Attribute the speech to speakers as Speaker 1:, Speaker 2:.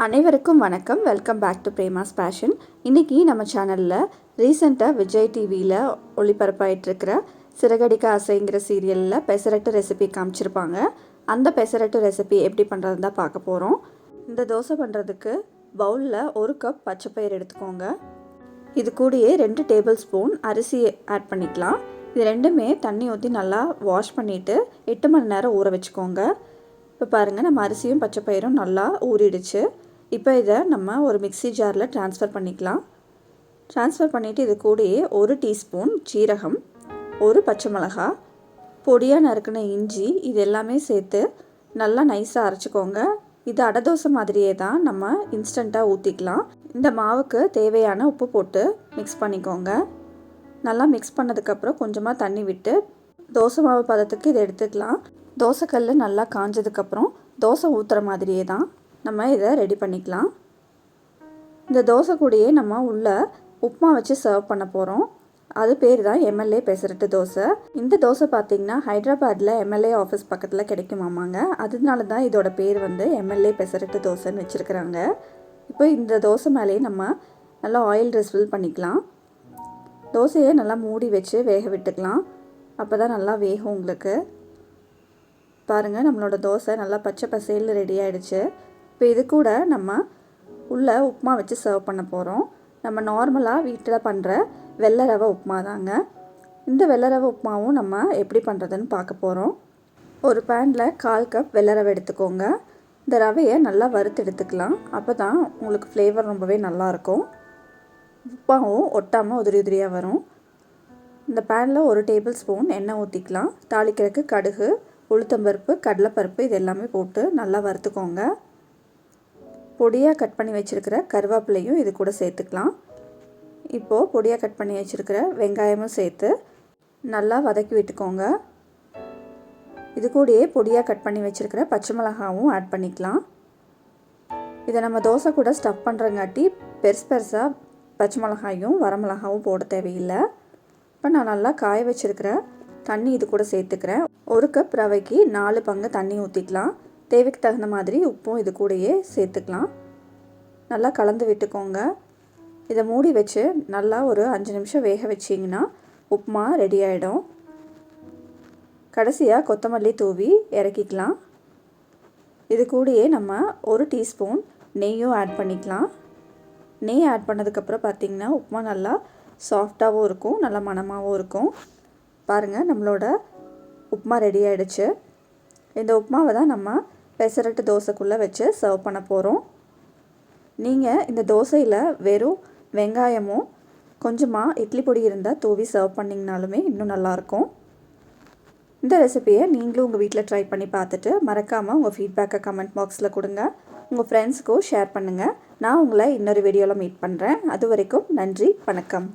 Speaker 1: அனைவருக்கும் வணக்கம். Welcome back to Prema's passion. இன்றைக்கி நம்ம சேனலில் ரீசெண்டாக விஜய் டிவியில் ஒளிபரப்பாயிட்டிருக்கிற சிறகடிக்க ஆசைங்கிற சீரியலில் பெசரட்டு ரெசிபி காமிச்சிருப்பாங்க. அந்த பெசரட்டு ரெசிபி எப்படி பண்ணுறது தான் பார்க்க போகிறோம். இந்த தோசை பண்ணுறதுக்கு பவுலில் 1 கப் பச்சைப்பயிறு எடுத்துக்கோங்க. இது கூடயே 2 டேபிள் ஸ்பூன் அரிசி ஆட் பண்ணிக்கலாம். இது ரெண்டுமே தண்ணி ஊற்றி நல்லா வாஷ் பண்ணிவிட்டு 8 மணி நேரம் ஊற வச்சுக்கோங்க. இப்போ பாருங்கள், நம்ம அரிசியும் பச்சைப்பயிரும் நல்லா ஊறிடுச்சு. இப்போ இதை நம்ம ஒரு மிக்ஸி ஜாரில் ட்ரான்ஸ்ஃபர் பண்ணிக்கலாம். ட்ரான்ஸ்ஃபர் பண்ணிவிட்டு இது கூடயே 1 டீஸ்பூன் சீரகம், 1 பச்சை மிளகா, பொடியாக நறுக்கின இஞ்சி, இது எல்லாமே சேர்த்து நல்லா நைஸாக அரைச்சிக்கோங்க. இது அடை தோசை மாதிரியே தான் நம்ம இன்ஸ்டண்ட்டாக ஊற்றிக்கலாம். இந்த மாவுக்கு தேவையான உப்பு போட்டு மிக்ஸ் பண்ணிக்கோங்க. நல்லா மிக்ஸ் பண்ணதுக்கப்புறம் கொஞ்சமாக தண்ணி விட்டு தோசை மாவு பதத்துக்கு இதை எடுத்துக்கலாம். தோசைக்கல் நல்லா காஞ்சதுக்கப்புறம் தோசை ஊற்றுற மாதிரியே தான் நம்ம இதை ரெடி பண்ணிக்கலாம். இந்த தோசை கூடயே நம்ம உள்ள உப்புமா வச்சு சர்வ் பண்ண போகிறோம். அது பேர் தான் எம்எல்ஏ பெசரட்டு தோசை. இந்த தோசை பார்த்திங்கன்னா ஹைதராபாத்தில் எம்எல்ஏ ஆஃபீஸ் பக்கத்தில் கிடைக்குமாமாங்க. அதனால தான் இதோட பேர் வந்து எம்எல்ஏ பெசரட்டு தோசைன்னு வச்சுருக்குறாங்க. இப்போ இந்த தோசை மேலேயே நம்ம நல்லா ஆயில் ரிஸ்ஃபில் பண்ணிக்கலாம். தோசையை நல்லா மூடி வச்சு வேக விட்டுக்கலாம். அப்போ தான் நல்லா வேகும் உங்களுக்கு. பாருங்கள், நம்மளோட தோசை நல்லா பச்சை பசேல் ரெடி ஆகிடுச்சு. இப்போ இது கூட நம்ம உள்ள உப்புமா வச்சு சர்வ் பண்ண போகிறோம். நம்ம நார்மலாக வீட்டில் பண்ணுற வெள்ளை ரவை உப்புமா தாங்க. இந்த வெள்ளை ரவை உப்புமாவும் நம்ம எப்படி பண்ணுறதுன்னு பார்க்க போகிறோம். ஒரு பேனில் 1/4 கப் வெள்ளை ரவை எடுத்துக்கோங்க. இந்த ரவையை நல்லா வறுத்து எடுத்துக்கலாம். அப்போ தான் உங்களுக்கு ஃப்ளேவர் ரொம்பவே நல்லாயிருக்கும். உப்பாவும் ஒட்டாமல் உதிரி உதிரியாக வரும். இந்த பேனில் 1 டேபிள் ஸ்பூன் எண்ணெய் ஊற்றிக்கலாம். தாளிக்கிறதுக்கு கடுகு, உளுத்தம்பருப்பு, கடலைப்பருப்பு இது எல்லாமே போட்டு நல்லா வறுத்துக்கோங்க. பொடியாக கட் பண்ணி வச்சுருக்கிற கருவேப்பிலையும் இது கூட சேர்த்துக்கலாம். இப்போது பொடியாக கட் பண்ணி வச்சுருக்கிற வெங்காயமும் சேர்த்து நல்லா வதக்கி விட்டுக்கோங்க. இது கூடயே பொடியாக கட் பண்ணி வச்சுருக்கிற பச்சை மிளகாவும் ஆட் பண்ணிக்கலாம். இதை நம்ம தோசை கூட ஸ்டஃப் பண்ணுறங்காட்டி பெருசாக பச்சை மிளகாயும் வரமிளகாவும் போட தேவையில்லை. இப்போ நான் நல்லா காய வச்சுருக்கிற தண்ணி இது கூட சேர்த்துக்கிறேன். 1 கப் ரவைக்கு 4 பங்கு தண்ணி ஊற்றிக்கலாம். தேவைக்கு தகுந்த மாதிரி உப்பும் இது கூடயே சேர்த்துக்கலாம். நல்லா கலந்து விட்டுக்கோங்க. இதை மூடி வச்சு நல்லா ஒரு 5 நிமிஷம் வேக வச்சிங்கன்னா உப்புமா ரெடி ஆகிடும். கடைசியாக கொத்தமல்லி தூவி இறக்கிக்கலாம். இது கூடயே நம்ம 1 டீஸ்பூன் நெய்யும் ஆட் பண்ணிக்கலாம். நெய் ஆட் பண்ணதுக்கப்புறம் பார்த்திங்கன்னா உப்புமா நல்லா சாஃப்டாகவும் இருக்கும், நல்லா மணமாகவும் இருக்கும். பாருங்கள், நம்மளோட உப்புமா ரெடி ஆகிடுச்சு. இந்த உப்புமாவை தான் நம்ம பெசரட்டு தோசைக்குள்ளே வச்சு சர்வ் பண்ண போகிறோம். நீங்கள் இந்த தோசையில் வெறும் வெங்காயமும் கொஞ்சமாக இட்லி பொடி இருந்தால் தூவி சர்வ் பண்ணிங்கனாலுமே இன்னும் நல்லாயிருக்கும். இந்த ரெசிபியை நீங்களும் உங்கள் வீட்டில் ட்ரை பண்ணி பார்த்துட்டு மறக்காமல் உங்கள் ஃபீட்பேக்கை கமெண்ட் பாக்ஸில் கொடுங்க. உங்கள் ஃப்ரெண்ட்ஸுக்கும் ஷேர் பண்ணுங்கள். நான் உங்களை இன்னொரு வீடியோவில் மீட் பண்ணுறேன். அது வரைக்கும் நன்றி, வணக்கம்.